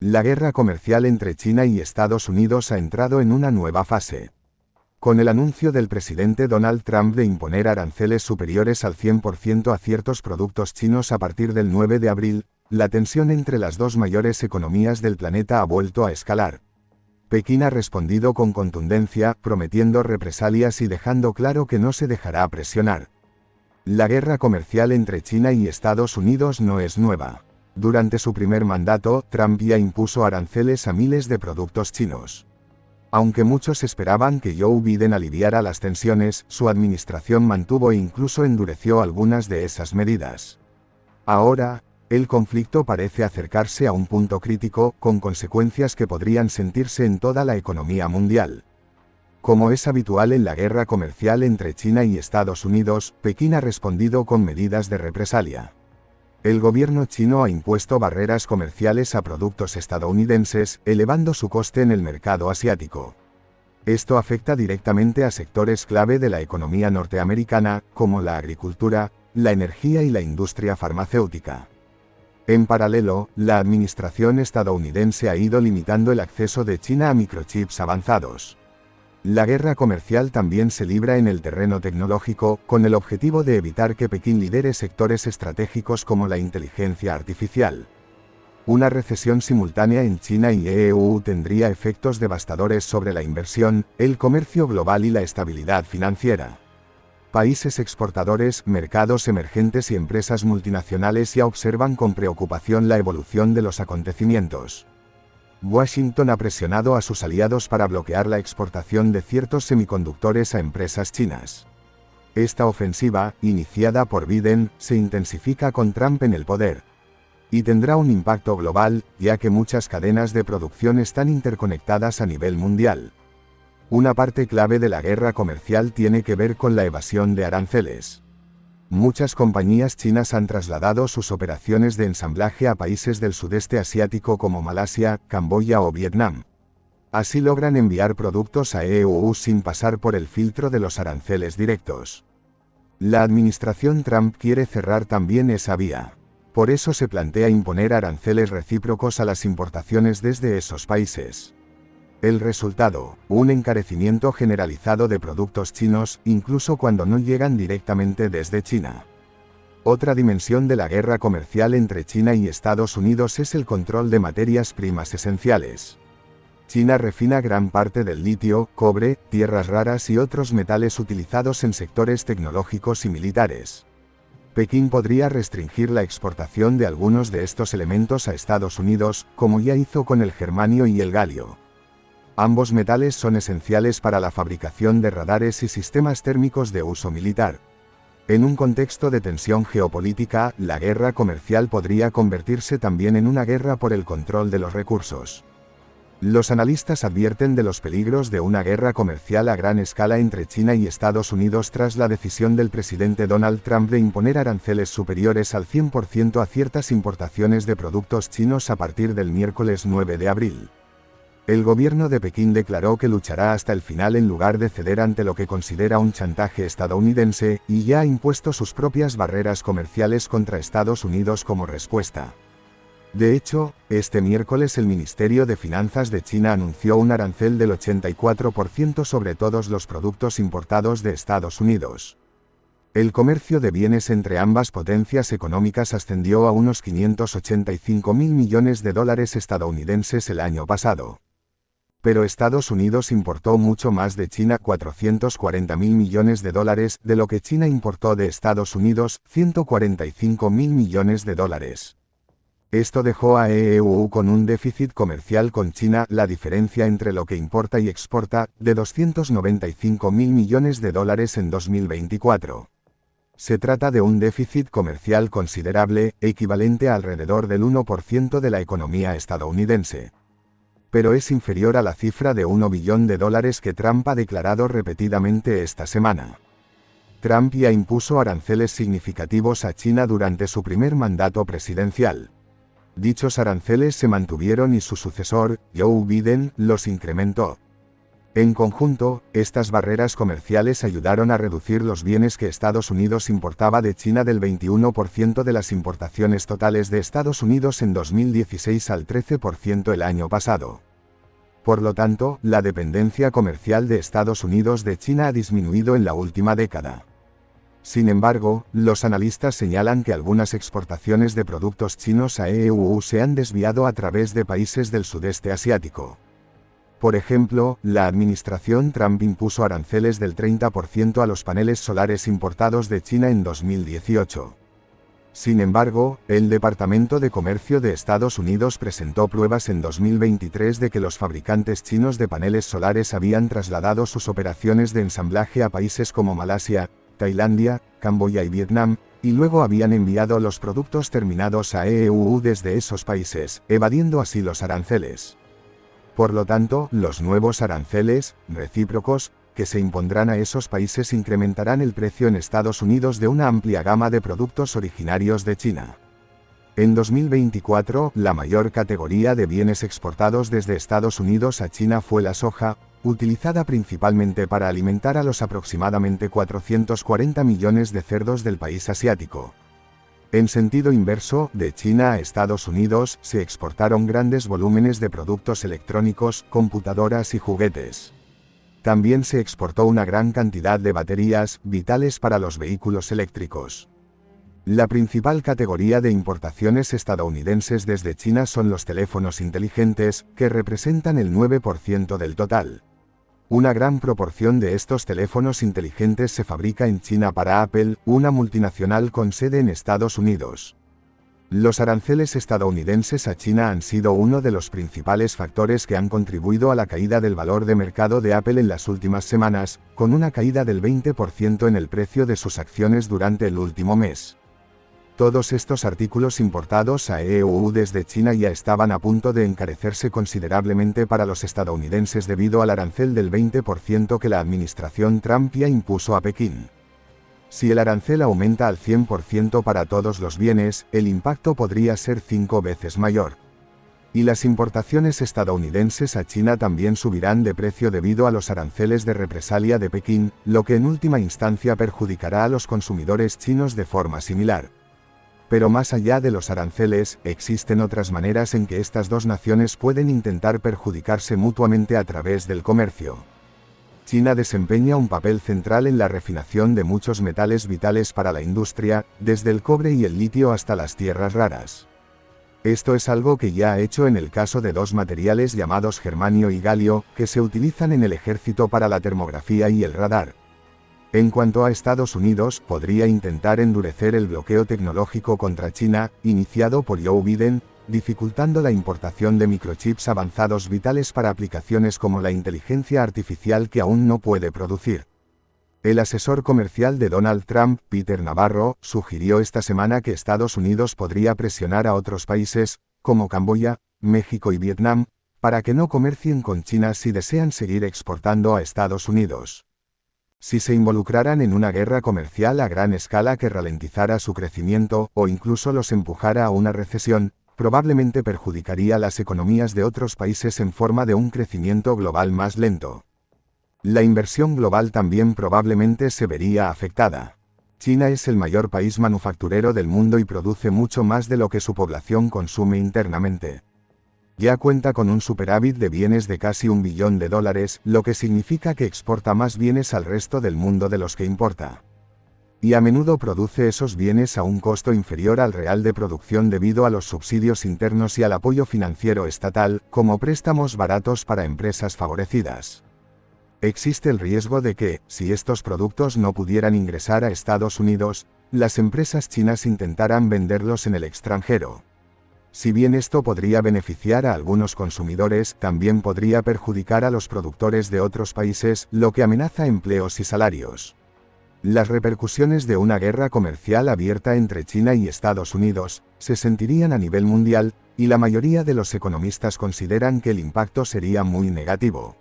La guerra comercial entre China y Estados Unidos ha entrado en una nueva fase. Con el anuncio del presidente Donald Trump de imponer aranceles superiores al 100% a ciertos productos chinos a partir del 9 de abril, la tensión entre las dos mayores economías del planeta ha vuelto a escalar. Pekín ha respondido con contundencia, prometiendo represalias y dejando claro que no se dejará presionar. La guerra comercial entre China y Estados Unidos no es nueva. Durante su primer mandato, Trump ya impuso aranceles a miles de productos chinos. Aunque muchos esperaban que Joe Biden aliviara las tensiones, su administración mantuvo e incluso endureció algunas de esas medidas. Ahora, el conflicto parece acercarse a un punto crítico, con consecuencias que podrían sentirse en toda la economía mundial. Como es habitual en la guerra comercial entre China y Estados Unidos, Pekín ha respondido con medidas de represalia. El gobierno chino ha impuesto barreras comerciales a productos estadounidenses, elevando su coste en el mercado asiático. Esto afecta directamente a sectores clave de la economía norteamericana, como la agricultura, la energía y la industria farmacéutica. En paralelo, la administración estadounidense ha ido limitando el acceso de China a microchips avanzados. La guerra comercial también se libra en el terreno tecnológico, con el objetivo de evitar que Pekín lidere sectores estratégicos como la inteligencia artificial. Una recesión simultánea en China y EU tendría efectos devastadores sobre la inversión, el comercio global y la estabilidad financiera. Países exportadores, mercados emergentes y empresas multinacionales ya observan con preocupación la evolución de los acontecimientos. Washington ha presionado a sus aliados para bloquear la exportación de ciertos semiconductores a empresas chinas. Esta ofensiva, iniciada por Biden, se intensifica con Trump en el poder. Y tendrá un impacto global, ya que muchas cadenas de producción están interconectadas a nivel mundial. Una parte clave de la guerra comercial tiene que ver con la evasión de aranceles. Muchas compañías chinas han trasladado sus operaciones de ensamblaje a países del sudeste asiático como Malasia, Camboya o Vietnam. Así logran enviar productos a EU sin pasar por el filtro de los aranceles directos. La administración Trump quiere cerrar también esa vía. Por eso se plantea imponer aranceles recíprocos a las importaciones desde esos países. El resultado, un encarecimiento generalizado de productos chinos, incluso cuando no llegan directamente desde China. Otra dimensión de la guerra comercial entre China y Estados Unidos es el control de materias primas esenciales. China refina gran parte del litio, cobre, tierras raras y otros metales utilizados en sectores tecnológicos y militares. Pekín podría restringir la exportación de algunos de estos elementos a Estados Unidos, como ya hizo con el germanio y el galio. Ambos metales son esenciales para la fabricación de radares y sistemas térmicos de uso militar. En un contexto de tensión geopolítica, la guerra comercial podría convertirse también en una guerra por el control de los recursos. Los analistas advierten de los peligros de una guerra comercial a gran escala entre China y Estados Unidos tras la decisión del presidente Donald Trump de imponer aranceles superiores al 100% a ciertas importaciones de productos chinos a partir del miércoles 9 de abril. El gobierno de Pekín declaró que luchará hasta el final en lugar de ceder ante lo que considera un chantaje estadounidense, y ya ha impuesto sus propias barreras comerciales contra Estados Unidos como respuesta. De hecho, este miércoles el Ministerio de Finanzas de China anunció un arancel del 84% sobre todos los productos importados de Estados Unidos. El comercio de bienes entre ambas potencias económicas ascendió a unos 585.000 millones de dólares estadounidenses el año pasado. Pero Estados Unidos importó mucho más de China, 440.000 millones de dólares, de lo que China importó de Estados Unidos, 145.000 millones de dólares. Esto dejó a EU con un déficit comercial con China, la diferencia entre lo que importa y exporta, de 295.000 millones de dólares en 2024. Se trata de un déficit comercial considerable, equivalente a alrededor del 1% de la economía estadounidense. Pero es inferior a la cifra de $1 billón que Trump ha declarado repetidamente esta semana. Trump ya impuso aranceles significativos a China durante su primer mandato presidencial. Dichos aranceles se mantuvieron y su sucesor, Joe Biden, los incrementó. En conjunto, estas barreras comerciales ayudaron a reducir los bienes que Estados Unidos importaba de China del 21% de las importaciones totales de Estados Unidos en 2016 al 13% el año pasado. Por lo tanto, la dependencia comercial de Estados Unidos de China ha disminuido en la última década. Sin embargo, los analistas señalan que algunas exportaciones de productos chinos a EU se han desviado a través de países del sudeste asiático. Por ejemplo, la administración Trump impuso aranceles del 30% a los paneles solares importados de China en 2018. Sin embargo, el Departamento de Comercio de Estados Unidos presentó pruebas en 2023 de que los fabricantes chinos de paneles solares habían trasladado sus operaciones de ensamblaje a países como Malasia, Tailandia, Camboya y Vietnam, y luego habían enviado los productos terminados a EU desde esos países, evadiendo así los aranceles. Por lo tanto, los nuevos aranceles, recíprocos, que se impondrán a esos países incrementarán el precio en Estados Unidos de una amplia gama de productos originarios de China. En 2024, la mayor categoría de bienes exportados desde Estados Unidos a China fue la soja, utilizada principalmente para alimentar a los aproximadamente 440 millones de cerdos del país asiático. En sentido inverso, de China a Estados Unidos, se exportaron grandes volúmenes de productos electrónicos, computadoras y juguetes. También se exportó una gran cantidad de baterías, vitales para los vehículos eléctricos. La principal categoría de importaciones estadounidenses desde China son los teléfonos inteligentes, que representan el 9% del total. Una gran proporción de estos teléfonos inteligentes se fabrica en China para Apple, una multinacional con sede en Estados Unidos. Los aranceles estadounidenses a China han sido uno de los principales factores que han contribuido a la caída del valor de mercado de Apple en las últimas semanas, con una caída del 20% en el precio de sus acciones durante el último mes. Todos estos artículos importados a EU desde China ya estaban a punto de encarecerse considerablemente para los estadounidenses debido al arancel del 20% que la administración Trump ya impuso a Pekín. Si el arancel aumenta al 100% para todos los bienes, el impacto podría ser 5 veces mayor. Y las importaciones estadounidenses a China también subirán de precio debido a los aranceles de represalia de Pekín, lo que en última instancia perjudicará a los consumidores chinos de forma similar. Pero más allá de los aranceles, existen otras maneras en que estas dos naciones pueden intentar perjudicarse mutuamente a través del comercio. China desempeña un papel central en la refinación de muchos metales vitales para la industria, desde el cobre y el litio hasta las tierras raras. Esto es algo que ya ha hecho en el caso de dos materiales llamados germanio y galio, que se utilizan en el ejército para la termografía y el radar. En cuanto a Estados Unidos, podría intentar endurecer el bloqueo tecnológico contra China, iniciado por Joe Biden, dificultando la importación de microchips avanzados vitales para aplicaciones como la inteligencia artificial que aún no puede producir. El asesor comercial de Donald Trump, Peter Navarro, sugirió esta semana que Estados Unidos podría presionar a otros países, como Camboya, México y Vietnam, para que no comercien con China si desean seguir exportando a Estados Unidos. Si se involucraran en una guerra comercial a gran escala que ralentizara su crecimiento, o incluso los empujara a una recesión, probablemente perjudicaría las economías de otros países en forma de un crecimiento global más lento. La inversión global también probablemente se vería afectada. China es el mayor país manufacturero del mundo y produce mucho más de lo que su población consume internamente. Ya cuenta con un superávit de bienes de casi $1 billón, lo que significa que exporta más bienes al resto del mundo de los que importa. Y a menudo produce esos bienes a un costo inferior al real de producción debido a los subsidios internos y al apoyo financiero estatal, como préstamos baratos para empresas favorecidas. Existe el riesgo de que, si estos productos no pudieran ingresar a Estados Unidos, las empresas chinas intentaran venderlos en el extranjero. Si bien esto podría beneficiar a algunos consumidores, también podría perjudicar a los productores de otros países, lo que amenaza empleos y salarios. Las repercusiones de una guerra comercial abierta entre China y Estados Unidos se sentirían a nivel mundial, y la mayoría de los economistas consideran que el impacto sería muy negativo.